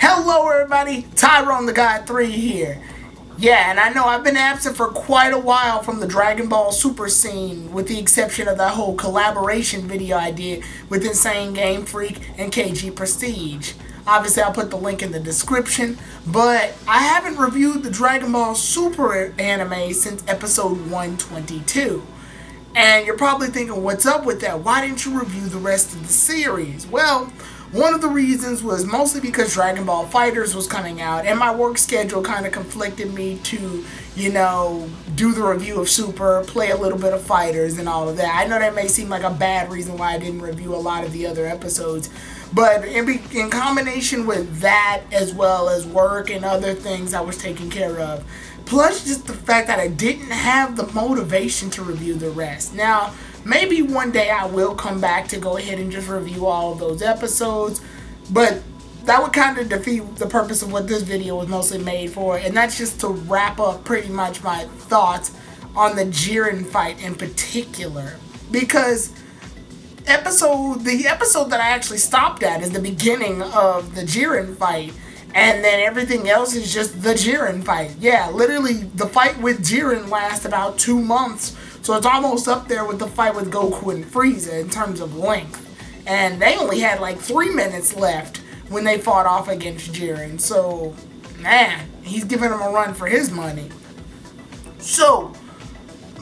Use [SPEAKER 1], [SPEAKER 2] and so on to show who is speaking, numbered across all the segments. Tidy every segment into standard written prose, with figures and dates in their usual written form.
[SPEAKER 1] Hello everybody, Tyrone the God 3 here. Yeah, and I know I've been absent for quite a while from the Dragon Ball Super scene, with the exception of that whole collaboration video I did with Insane Game Freak and KG Prestige. Obviously I'll put the link in the description, but I haven't reviewed the Dragon Ball Super anime since episode 122. And you're probably thinking, what's up with that? Why didn't you review the rest of the series? Well, one of the reasons was mostly because Dragon Ball FighterZ was coming out, and my work schedule kind of conflicted me to, do the review of Super, play a little bit of FighterZ and all of that. I know that may seem like a bad reason why I didn't review a lot of the other episodes, but in combination with that, as well as work and other things I was taking care of, plus just the fact that I didn't have the motivation to review the rest. Now, maybe one day I will come back to go ahead and just review all of those episodes, but that would kind of defeat the purpose of what this video was mostly made for, and that's just to wrap up pretty much my thoughts on the Jiren fight in particular. Because the episode that I actually stopped at is the beginning of the Jiren fight, and then everything else is just the Jiren fight. Yeah, literally the fight with Jiren lasts about 2 months. So it's almost up there with the fight with Goku and Frieza in terms of length. And they only had like 3 minutes left when they fought off against Jiren. So, man, he's giving them a run for his money. So,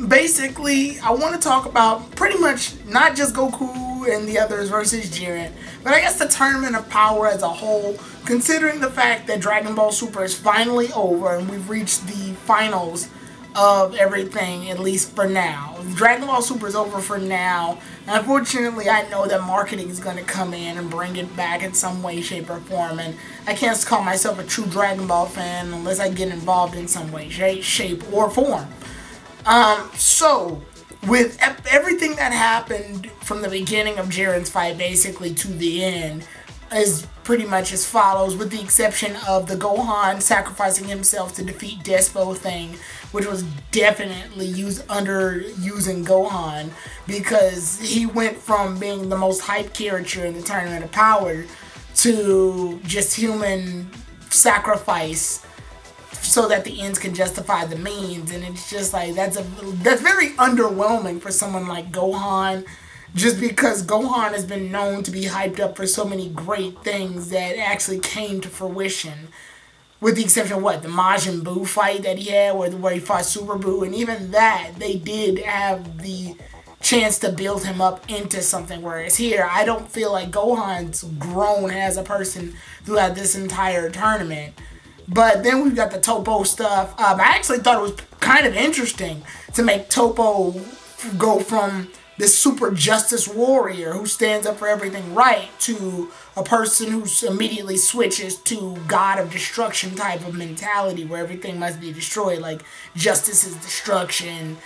[SPEAKER 1] basically, I want to talk about pretty much not just Goku and the others versus Jiren, but I guess the Tournament of Power as a whole, considering the fact that Dragon Ball Super is finally over and we've reached the finals of everything, at least for now. Dragon Ball Super is over for now. Unfortunately, I know that marketing is going to come in and bring it back in some way, shape, or form, and I can't call myself a true Dragon Ball fan unless I get involved in some way, shape, or form. So, with everything that happened from the beginning of Jiren's fight basically to the end, is pretty much as follows, with the exception of the Gohan sacrificing himself to defeat Despo thing, which was definitely underusing Gohan, because he went from being the most hyped character in the Tournament of Power to just human sacrifice so that the ends can justify the means, and it's just like that's very underwhelming for someone like Gohan. Just because Gohan has been known to be hyped up for so many great things that actually came to fruition. With the exception of the Majin Buu fight that he had where he fought Super Buu. And even that, they did have the chance to build him up into something. Whereas here, I don't feel like Gohan's grown as a person throughout this entire tournament. But then we've got the Toppo stuff. I actually thought it was kind of interesting to make Toppo go from this super justice warrior who stands up for everything right to a person who immediately switches to god of destruction type of mentality where everything must be destroyed, like justice is destruction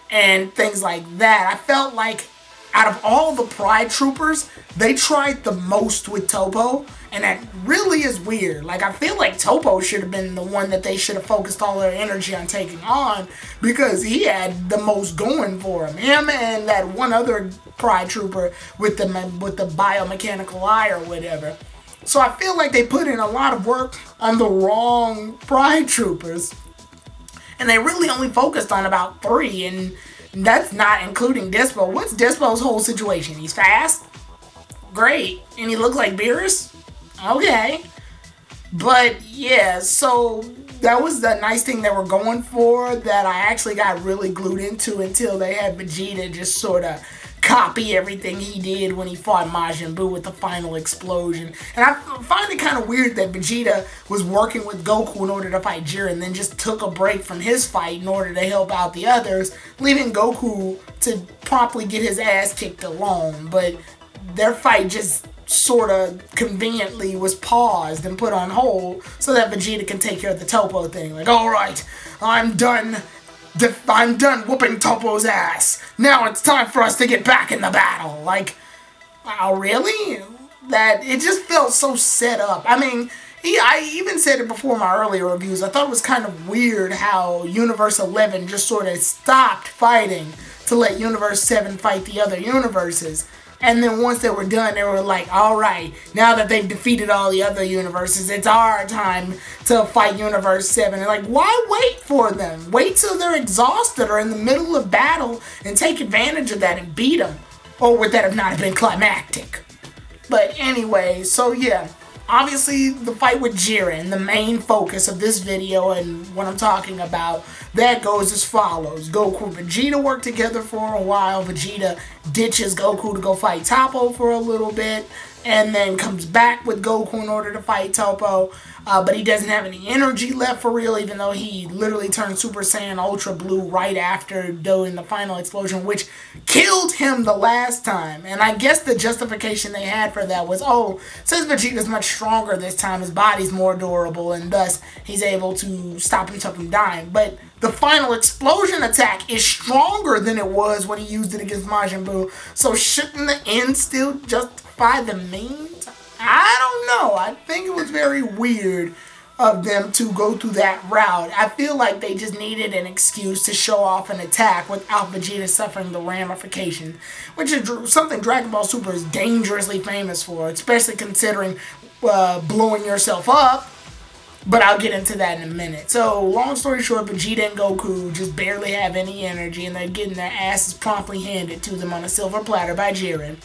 [SPEAKER 1] and things like that. I felt like out of all the Pride Troopers, they tried the most with Toppo, and that really is weird. Like, I feel like Toppo should have been the one that they should have focused all their energy on taking on, because he had the most going for him. Him and that one other Pride Trooper with the biomechanical eye or whatever. So I feel like they put in a lot of work on the wrong Pride Troopers, and they really only focused on about 3, and that's not including Despo. What's Despo's whole situation? He's fast? Great. And he looks like Beerus? Okay. But yeah, so that was the nice thing they were going for that I actually got really glued into until they had Vegeta just sort of copy everything he did when he fought Majin Buu with the final explosion. And I find it kind of weird that Vegeta was working with Goku in order to fight Jiren, then just took a break from his fight in order to help out the others, leaving Goku to promptly get his ass kicked alone. But their fight just sort of conveniently was paused and put on hold so that Vegeta can take care of the Toppo thing. Like, alright, I'm done whooping Toppo's ass. Now it's time for us to get back in the battle. Like, oh, really? That, it just felt so set up. I mean, I even said it before in my earlier reviews. I thought it was kind of weird how Universe 11 just sort of stopped fighting to let Universe 7 fight the other universes. And then once they were done, they were like, alright, now that they've defeated all the other universes, it's our time to fight Universe 7. And like, why wait for them? Wait till they're exhausted or in the middle of battle and take advantage of that and beat them. Or would that have not been climactic? But anyway, so yeah. Obviously, the fight with Jiren, the main focus of this video and what I'm talking about, that goes as follows. Goku and Vegeta work together for a while. Vegeta ditches Goku to go fight Toppo for a little bit, and then comes back with Goku in order to fight Toppo. But he doesn't have any energy left for real, even though he literally turned Super Saiyan Ultra Blue right after doing the final explosion, which killed him the last time. And I guess the justification they had for that was, oh, since Vegeta's much stronger this time, his body's more durable, and thus he's able to stop himself from dying. But the final explosion attack is stronger than it was when he used it against Majin Buu. So shouldn't the end still justify the means? I don't know. I think it was very weird of them to go through that route. I feel like they just needed an excuse to show off an attack without Vegeta suffering the ramifications, which is something Dragon Ball Super is dangerously famous for, especially considering blowing yourself up. But I'll get into that in a minute. So, long story short, Vegeta and Goku just barely have any energy, and they're getting their asses promptly handed to them on a silver platter by Jiren.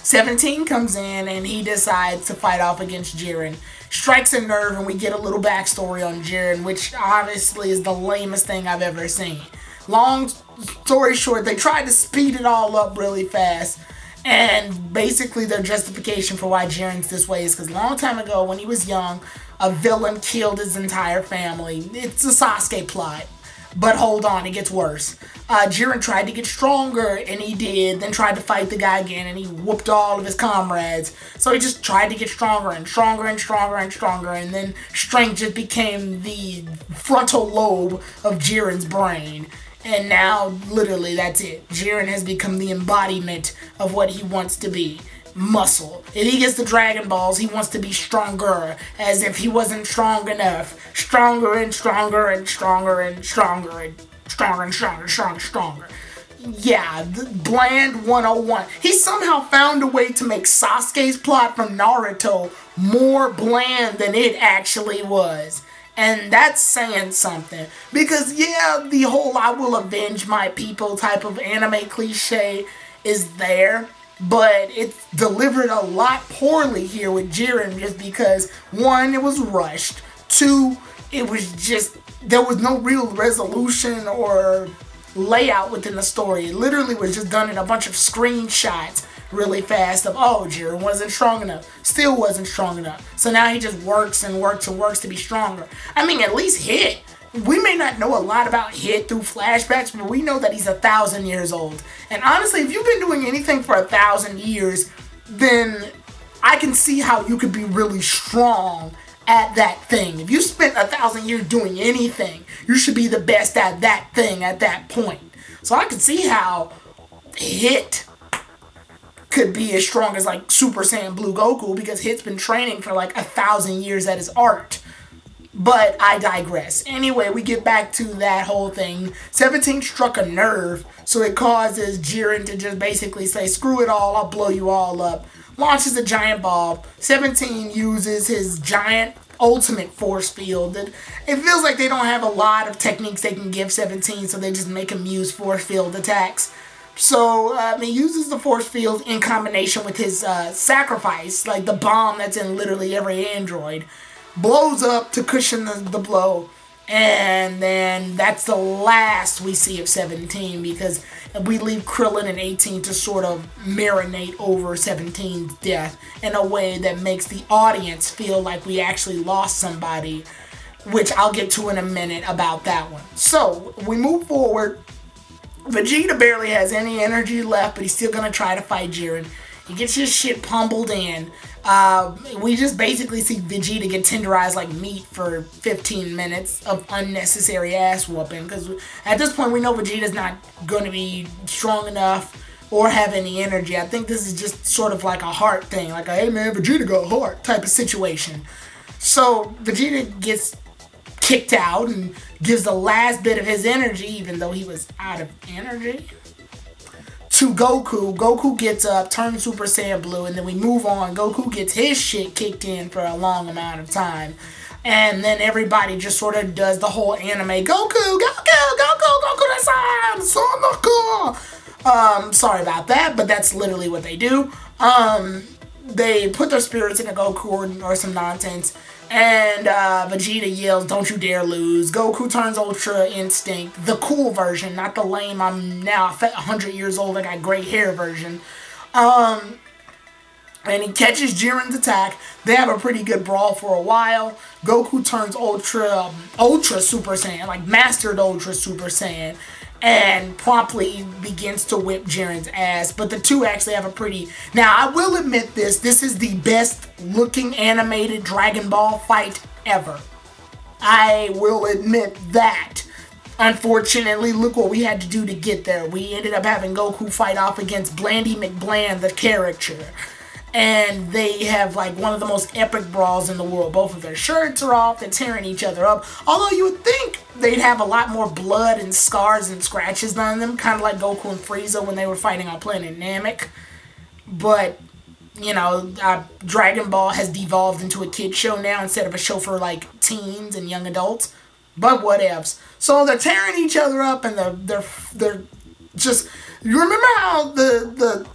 [SPEAKER 1] 17 comes in and he decides to fight off against Jiren. Strikes a nerve and we get a little backstory on Jiren, which honestly is the lamest thing I've ever seen. Long story short, they tried to speed it all up really fast. And basically their justification for why Jiren's this way is because a long time ago when he was young, a villain killed his entire family. It's a Sasuke plot. But hold on, it gets worse. Jiren tried to get stronger, and he did, then tried to fight the guy again, and he whooped all of his comrades. So he just tried to get stronger, and stronger, and stronger, and stronger, and then strength just became the frontal lobe of Jiren's brain. And now, literally, that's it. Jiren has become the embodiment of what he wants to be. Muscle. If he gets the Dragon Balls, he wants to be stronger, as if he wasn't strong enough. Stronger and stronger and stronger and stronger and stronger and stronger and stronger, stronger. Yeah, Bland 101. He somehow found a way to make Sasuke's plot from Naruto more bland than it actually was. And that's saying something. Because, yeah, the whole I will avenge my people type of anime cliche is there. But it's delivered a lot poorly here with Jiren just because, one, it was rushed. Two, it was just, there was no real resolution or layout within the story. It literally was just done in a bunch of screenshots really fast of, oh, Jiren wasn't strong enough. Still wasn't strong enough. So now he just works and works and works to be stronger. I mean, at least Hit. We may not know a lot about Hit through flashbacks, but we know that he's 1,000 years old. And honestly, if you've been doing anything for 1,000 years, then I can see how you could be really strong at that thing. If you spent 1,000 years doing anything, you should be the best at that thing at that point. So I can see how Hit could be as strong as like Super Saiyan Blue Goku because Hit's been training for like 1,000 years at his art. But I digress. Anyway, we get back to that whole thing. 17 struck a nerve, so it causes Jiren to just basically say, screw it all, I'll blow you all up. Launches a giant ball. 17 uses his giant ultimate force field. It feels like they don't have a lot of techniques they can give 17, so they just make him use force field attacks. So, he uses the force field in combination with his sacrifice, like the bomb that's in literally every android. Blows up to cushion the blow, and then that's the last we see of 17 because we leave Krillin and 18 to sort of marinate over 17's death in a way that makes the audience feel like we actually lost somebody, which I'll get to in a minute about that one. So, we move forward. Vegeta barely has any energy left, but he's still going to try to fight Jiren. He gets his shit pummeled in. We just basically see Vegeta get tenderized like meat for 15 minutes of unnecessary ass whooping. Because at this point we know Vegeta's not going to be strong enough or have any energy. I think this is just sort of like a heart thing. Like a, hey man, Vegeta got heart type of situation. So Vegeta gets kicked out and gives the last bit of his energy, even though he was out of energy, to Goku. Goku gets up, turns Super Saiyan Blue, and then we move on. Goku gets his shit kicked in for a long amount of time. And then everybody just sort of does the whole anime, Goku, sorry about that, but that's literally what they do. They put their spirits into Goku or some nonsense, and Vegeta yells, don't you dare lose. Goku turns Ultra Instinct, the cool version, not the lame, I'm now 100 years old, I got gray hair version. And he catches Jiren's attack. They have a pretty good brawl for a while. Goku turns Ultra Super Saiyan, like Mastered Ultra Super Saiyan, and promptly begins to whip Jiren's ass. But the two actually have a pretty... Now, I will admit this is the best looking animated Dragon Ball fight ever. I will admit that. Unfortunately, look what we had to do to get there. We ended up having Goku fight off against Blandy McBland, the character. And they have like one of the most epic brawls in the world. Both of their shirts are off, they're tearing each other up. Although you would think they'd have a lot more blood and scars and scratches on them, kind of like Goku and Frieza when they were fighting on planet Namek. But, you know, Dragon Ball has devolved into a kid show now instead of a show for like teens and young adults. But whatevs. So they're tearing each other up, and they're just... You remember how the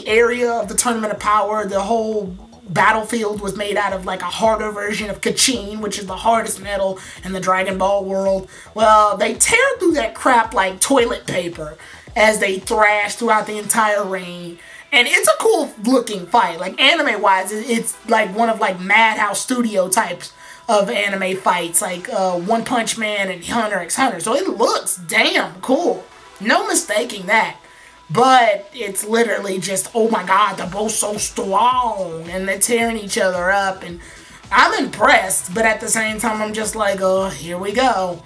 [SPEAKER 1] area of the Tournament of Power, the whole battlefield was made out of like a harder version of Kachin, which is the hardest metal in the Dragon Ball world? Well, they tear through that crap like toilet paper as they thrash throughout the entire ring. And it's a cool looking fight. Like anime wise, it's like one of like Madhouse Studio types of anime fights, like One Punch Man and Hunter x Hunter. So it looks damn cool. No mistaking that. But it's literally just, oh my god, they're both so strong, and they're tearing each other up, and I'm impressed, but at the same time, I'm just like, oh, here we go.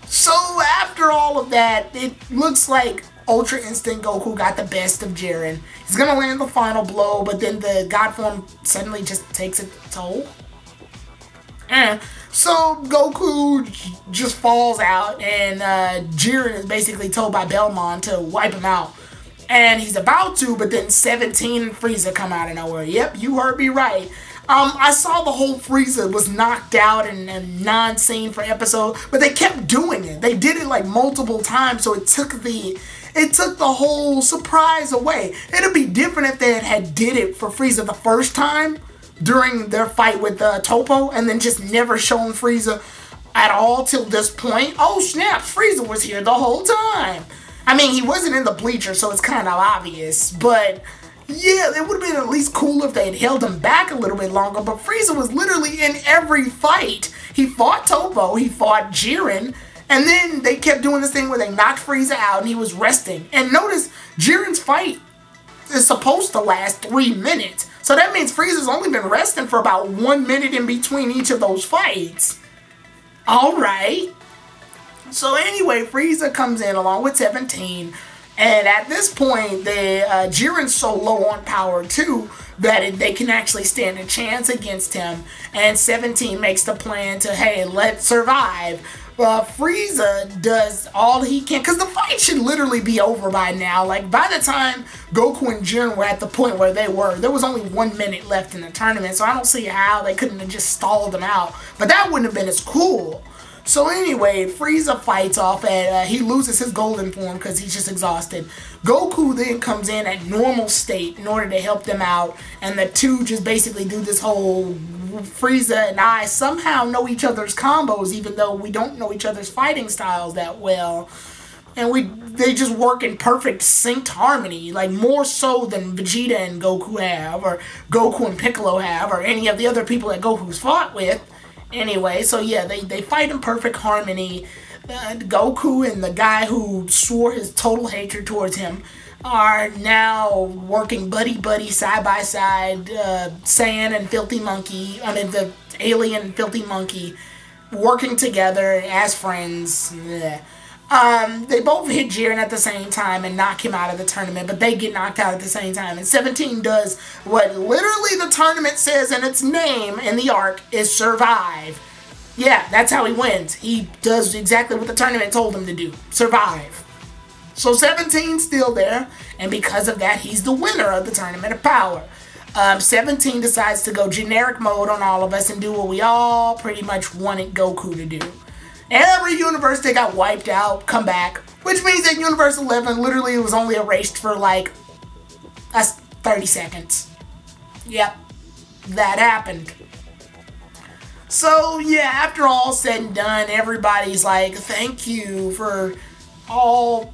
[SPEAKER 1] So after all of that, it looks like Ultra Instinct Goku got the best of Jiren. He's gonna land the final blow, but then the God form suddenly just takes a toll. So Goku just falls out, and Jiren is basically told by Belmont to wipe him out. And he's about to, but then 17 and Frieza come out of nowhere. Yep, you heard me right. I saw the whole Frieza was knocked out and non-scene for episode, but they kept doing it. They did it like multiple times, so it took the whole surprise away. It'd be different if they had did it for Frieza the first time during their fight with Toppo, and then just never shown Frieza at all till this point. Oh snap, Frieza was here the whole time. I mean, he wasn't in the bleacher, so it's kind of obvious, but yeah, it would have been at least cool if they had held him back a little bit longer, but Frieza was literally in every fight. He fought Toppo, he fought Jiren, and then they kept doing this thing where they knocked Frieza out and he was resting. And notice, Jiren's fight is supposed to last 3 minutes, so that means Frieza's only been resting for about 1 minute in between each of those fights. Alright. So anyway, Frieza comes in along with 17, and at this point, Jiren's so low on power too that they can actually stand a chance against him, and 17 makes the plan to, hey, let's survive. Frieza does all he can, because the fight should literally be over by now. Like, by the time Goku and Jiren were at the point where they were, there was only 1 minute left in the tournament, so I don't see how they couldn't have just stalled them out. But that wouldn't have been as cool. So anyway, Frieza fights off at, he loses his golden form because he's just exhausted. Goku then comes in at normal state in order to help them out, and the two just basically do this whole Frieza and I somehow know each other's combos even though we don't know each other's fighting styles that well. And they just work in perfect synced harmony, like more so than Vegeta and Goku have, or Goku and Piccolo have, or any of the other people that Goku's fought with. Anyway, so yeah, they fight in perfect harmony. Goku and the guy who swore his total hatred towards him are now working buddy-buddy, side-by-side, Saiyan and Filthy Monkey, the alien and Filthy Monkey, working together as friends. Bleh. They both hit Jiren at the same time and knock him out of the tournament, but they get knocked out at the same time. And 17 does what literally the tournament says in its name in the arc is survive. Yeah, that's how he wins. He does exactly what the tournament told him to do. Survive. So 17's still there, and because of that, he's the winner of the Tournament of Power. 17 decides to go generic mode on all of us and do what we all pretty much wanted Goku to do. Every universe that got wiped out, come back, which means that Universe 11 literally was only erased for like 30 seconds. Yep, that happened. So yeah, after all said and done, everybody's like, thank you for all...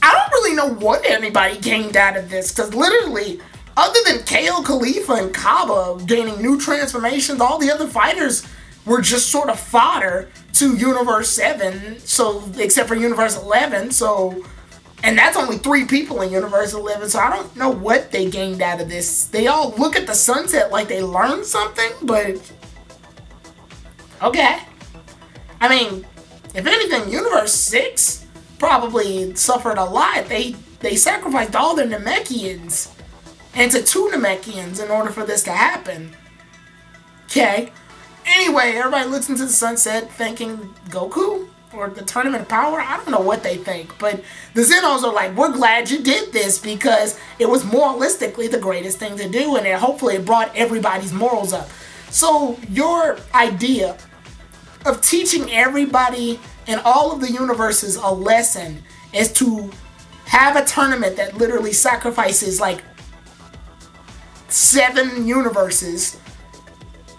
[SPEAKER 1] I don't really know what anybody gained out of this, because literally, other than KO Khalifa and Kaba gaining new transformations, all the other fighters were just sort of fodder to Universe 7, so except for Universe 11, so... And that's only 3 people in Universe 11, so I don't know what they gained out of this. They all look at the sunset like they learned something, but... Okay. I mean, if anything, Universe 6 probably suffered a lot. They sacrificed all their Namekians into 2 Namekians in order for this to happen. Okay. Anyway, everybody looks into the sunset thanking Goku or the Tournament of Power. I don't know what they think, but the Zenos are like, we're glad you did this because it was moralistically the greatest thing to do, and hopefully it brought everybody's morals up. So your idea of teaching everybody in all of the universes a lesson is to have a tournament that literally sacrifices like 7 universes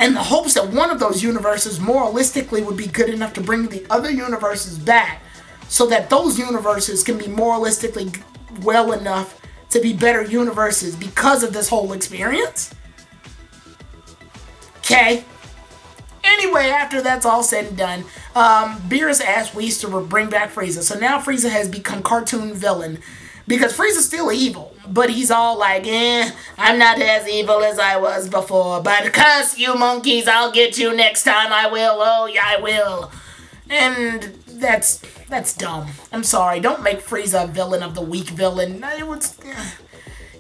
[SPEAKER 1] in the hopes that one of those universes moralistically would be good enough to bring the other universes back so that those universes can be moralistically well enough to be better universes because of this whole experience. Okay. Anyway, after that's all said and done, Beerus asked Whis to bring back Frieza. So now Frieza has become cartoon villain. Because Frieza's still evil. But he's all like, I'm not as evil as I was before. But cuss you monkeys, I'll get you next time. I will. Oh, yeah, I will. And that's dumb. I'm sorry. Don't make Frieza a villain of the weak villain. It was...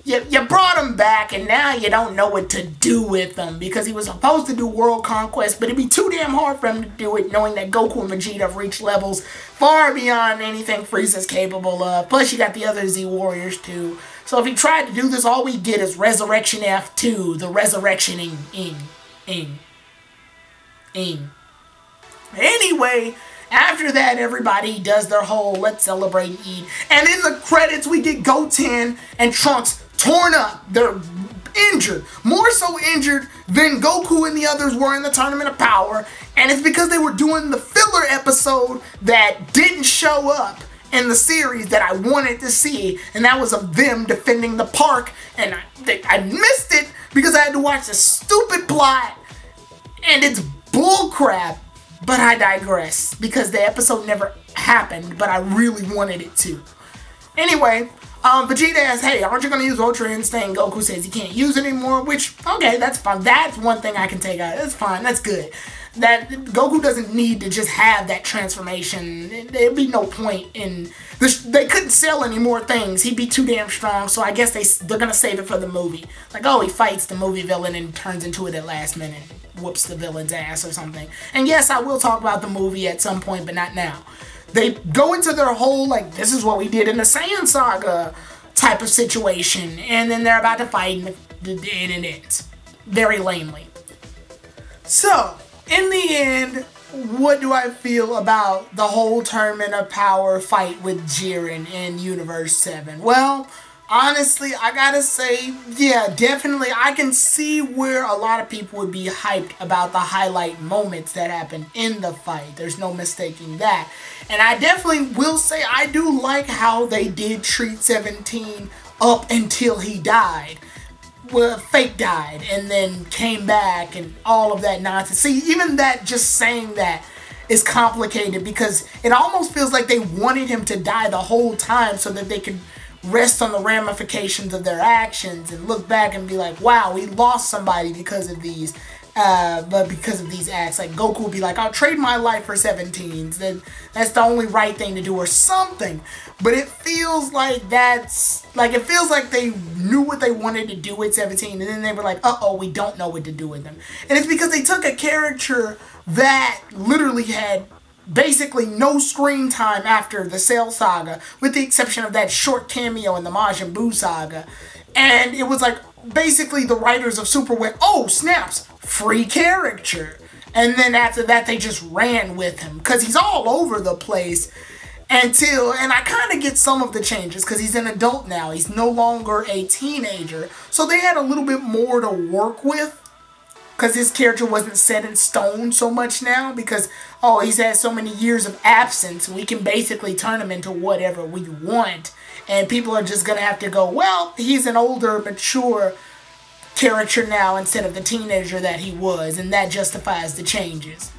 [SPEAKER 1] You brought him back, and now you don't know what to do with him, because he was supposed to do world conquest, but it'd be too damn hard for him to do it, knowing that Goku and Vegeta have reached levels far beyond anything Frieza's capable of. Plus, you got the other Z Warriors, too. So if he tried to do this, all we get is Resurrection F2, the Resurrectioning. Anyway... After that, everybody does their whole let's celebrate and eat. And in the credits, we get Goten and Trunks torn up. They're injured. More so injured than Goku and the others were in the Tournament of Power. And it's because they were doing the filler episode that didn't show up in the series that I wanted to see. And that was of them defending the park. And I missed it because I had to watch the stupid plot. And it's bullcrap. But I digress, because the episode never happened, but I really wanted it to. Anyway, Vegeta asks, hey, aren't you going to use Ultra Instinct? Goku says he can't use it anymore, which, okay, that's fine. That's one thing I can take out. That's fine. That's good. That Goku doesn't need to just have that transformation. There'd be no point in... They couldn't sell any more things. He'd be too damn strong, so I guess they're going to save it for the movie. Like, oh, he fights the movie villain and turns into it at last minute. Whoops the villain's ass or something. And yes, I will talk about the movie at some point, but not now. They go into their whole, like, this is what we did in the Saiyan Saga type of situation. And then they're about to fight and it ends. Very lamely. So... in the end, what do I feel about the whole Tournament of Power fight with Jiren in Universe 7? Well, honestly, I gotta say, yeah, definitely, I can see where a lot of people would be hyped about the highlight moments that happened in the fight. There's no mistaking that. And I definitely will say I do like how they did treat 17 up until he died. Well, fake died and then came back and all of that nonsense. See, even that, just saying that is complicated because it almost feels like they wanted him to die the whole time so that they could rest on the ramifications of their actions and look back and be like, wow, we lost somebody because of these. But because of these acts, like Goku would be like, I'll trade my life for 17's. That's the only right thing to do or something. But it feels like it feels like they knew what they wanted to do with 17 and then they were like, uh-oh, we don't know what to do with them. And it's because they took a character that literally had basically no screen time after the Cell Saga, with the exception of that short cameo in the Majin Buu Saga. And it was like, basically the writers of Super went, oh snaps, free character. And then after that they just ran with him, because he's all over the place. And I kind of get some of the changes, because he's an adult now. He's no longer a teenager. So they had a little bit more to work with, because his character wasn't set in stone so much now, because, oh, he's had so many years of absence, we can basically turn him into whatever we want. And people are just going to have to go, well, he's an older, mature character now instead of the teenager that he was, and that justifies the changes.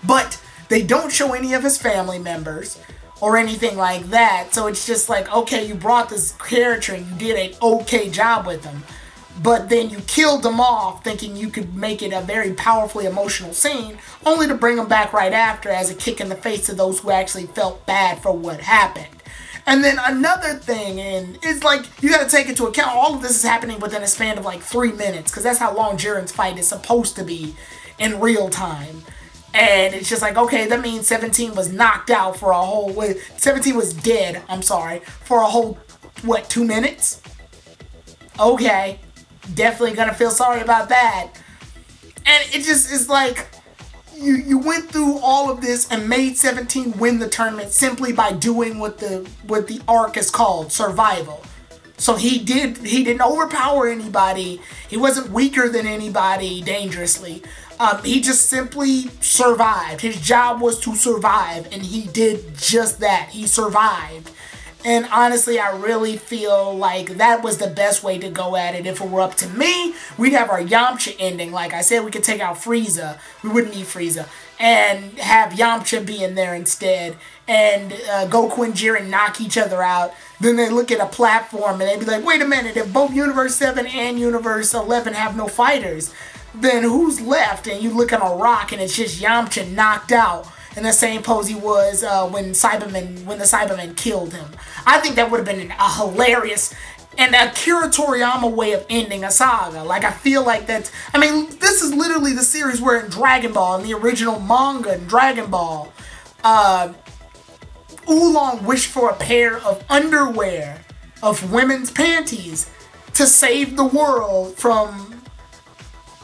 [SPEAKER 1] But they don't show any of his family members or anything like that, so it's just like, okay, you brought this character and you did an okay job with him, but then you killed him off thinking you could make it a very powerfully emotional scene, only to bring him back right after as a kick in the face to those who actually felt bad for what happened. And then another thing, and it's like, you gotta take into account, all of this is happening within a span of like 3 minutes, because that's how long Jiren's fight is supposed to be in real time. And it's just like, okay, that means 17 was knocked out for a whole, 17 was dead, I'm sorry, for a whole, 2 minutes? Okay, definitely gonna feel sorry about that. And it just is like, you went through all of this and made 17 win the tournament simply by doing what the arc is called, survival. So he didn't overpower anybody. He wasn't weaker than anybody dangerously. He just simply survived. His job was to survive, and he did just that. He survived. And honestly, I really feel like that was the best way to go at it. If it were up to me, we'd have our Yamcha ending. Like I said, we could take out Frieza. We wouldn't need Frieza. And have Yamcha be in there instead. And Goku and Jiren knock each other out. Then they look at a platform and they'd be like, wait a minute, if both Universe 7 and Universe 11 have no fighters, then who's left? And you look at a rock and it's just Yamcha knocked out in the same pose he was when the Cybermen killed him. I think that would have been a hilarious and Akira Toriyama way of ending a saga. Like, I feel like that's, I mean, this is literally the series where in Dragon Ball, in the original manga in Dragon Ball, Oolong wished for a pair of underwear, of women's panties, to save the world from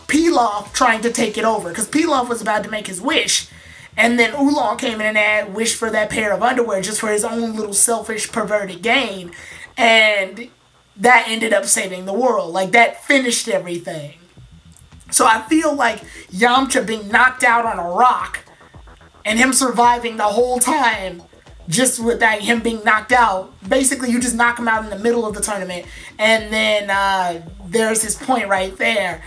[SPEAKER 1] Pilaf trying to take it over. Because Pilaf was about to make his wish. And then Oolong came in and wished for that pair of underwear just for his own little selfish, perverted gain. And that ended up saving the world. Like, that finished everything. So I feel like Yamcha being knocked out on a rock and him surviving the whole time just with that, him being knocked out. Basically, you just knock him out in the middle of the tournament. And then there's his point right there.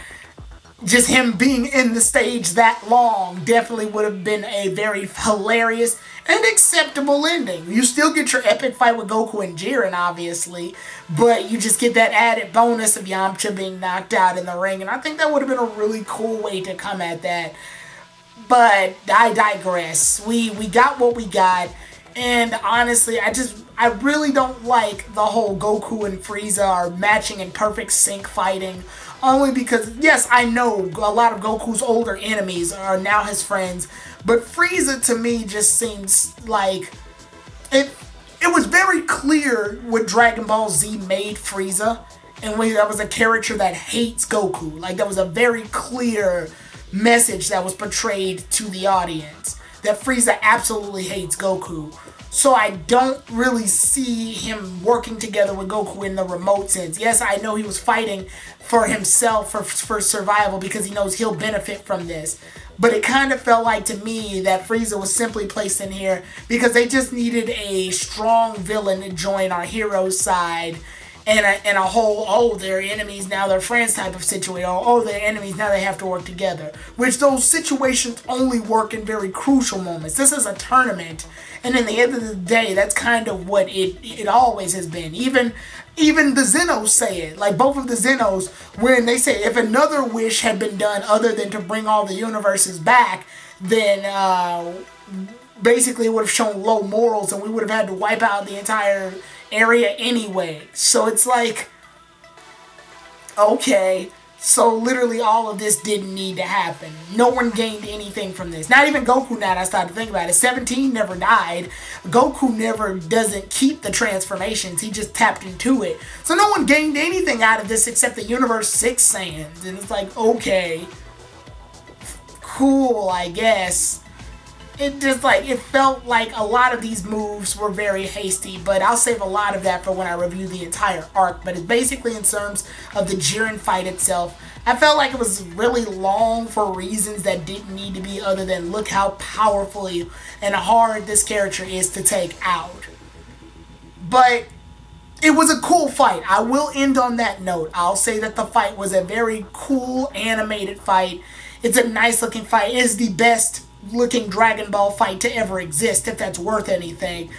[SPEAKER 1] Just him being in the stage that long definitely would have been a very hilarious and acceptable ending. You still get your epic fight with Goku and Jiren, obviously, but you just get that added bonus of Yamcha being knocked out in the ring, and I think that would have been a really cool way to come at that. But I digress. We got what we got, and honestly, I really don't like the whole Goku and Frieza are matching in perfect sync fighting. Only because, yes, I know a lot of Goku's older enemies are now his friends, but Frieza to me just seems like it was very clear when Dragon Ball Z made Frieza, and when that was a character that hates Goku. Like, that was a very clear message that was portrayed to the audience, that Frieza absolutely hates Goku. So I don't really see him working together with Goku in the remote sense. Yes, I know he was fighting for himself, for survival, because he knows he'll benefit from this. But it kind of felt like to me that Frieza was simply placed in here because they just needed a strong villain to join our hero's side, and a whole, oh, they're enemies, now they're friends type of situation, or oh, they're enemies, now they have to work together. Which those situations only work in very crucial moments. This is a tournament, and in the end of the day, that's kind of what it always has been. Even the Zenos say it. Like, both of the Zenos, when they say if another wish had been done other than to bring all the universes back, then basically it would have shown low morals and we would have had to wipe out the entire area anyway. So it's like, okay, So literally all of this didn't need to happen. No one gained anything from this. Not even Goku now that I started to think about it. 17 never died. Goku never doesn't keep the transformations. He just tapped into it. So no one gained anything out of this except the Universe 6 Saiyans. And it's like, okay, cool, I guess. It just like, it felt like a lot of these moves were very hasty, but I'll save a lot of that for when I review the entire arc. But it's basically in terms of the Jiren fight itself. I felt like it was really long for reasons that didn't need to be, other than look how powerfully and hard this character is to take out. But it was a cool fight. I will end on that note. I'll say that the fight was a very cool animated fight. It's a nice looking fight. It is the best looking Dragon Ball fight to ever exist, if that's worth anything.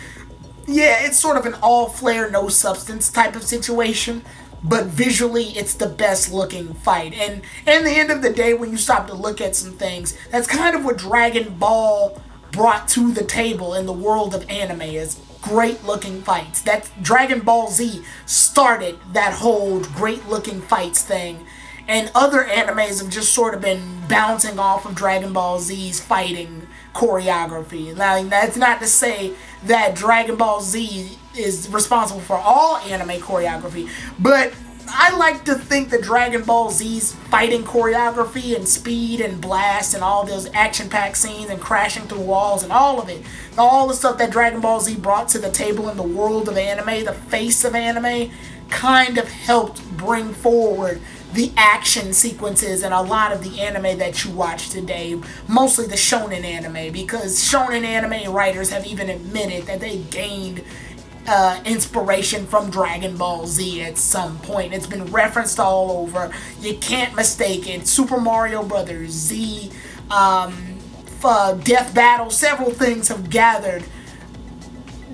[SPEAKER 1] Yeah, it's sort of an all flair, no substance type of situation, but visually it's the best looking fight. And in the end of the day, when you stop to look at some things, that's kind of what Dragon Ball brought to the table in the world of anime, is great looking fights. That Dragon Ball Z started that whole great looking fights thing. And other animes have just sort of been bouncing off of Dragon Ball Z's fighting choreography. Now, that's not to say that Dragon Ball Z is responsible for all anime choreography, but I like to think that Dragon Ball Z's fighting choreography and speed and blast and all those action-packed scenes and crashing through walls and all of it, all the stuff that Dragon Ball Z brought to the table in the world of anime, the face of anime, kind of helped bring forward the action sequences and a lot of the anime that you watch today, mostly the shonen anime, because shonen anime writers have even admitted that they gained inspiration from Dragon Ball Z at some point. It's been referenced all over. You can't mistake it. Super Mario Brothers, Z, Death Battle, several things have gathered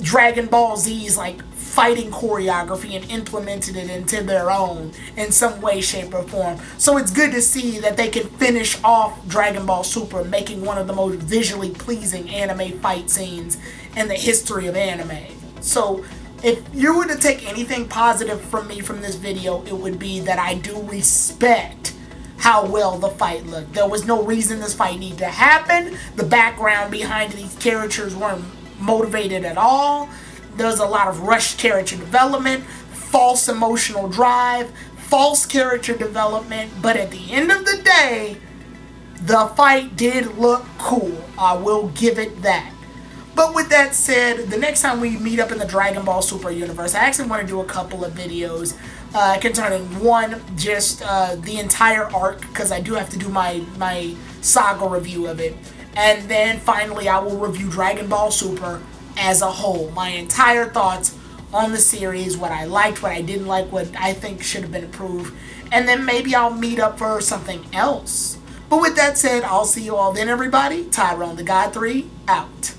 [SPEAKER 1] Dragon Ball Z's like fighting choreography and implemented it into their own in some way, shape, or form. So it's good to see that they can finish off Dragon Ball Super, making one of the most visually pleasing anime fight scenes in the history of anime. So if you were to take anything positive from me from this video, it would be that I do respect how well the fight looked. There was no reason this fight needed to happen. The background behind these characters weren't motivated at all. There's a lot of rushed character development, false emotional drive, false character development, but at the end of the day, the fight did look cool. I will give it that. But with that said, the next time we meet up in the Dragon Ball Super universe, I actually want to do a couple of videos concerning, one, just the entire arc, because I do have to do my saga review of it. And then finally, I will review Dragon Ball Super as a whole. My entire thoughts on the series, what I liked, what I didn't like, what I think should have been improved. And then maybe I'll meet up for something else. But with that said, I'll see you all then, everybody. Tyrone the God 3, out.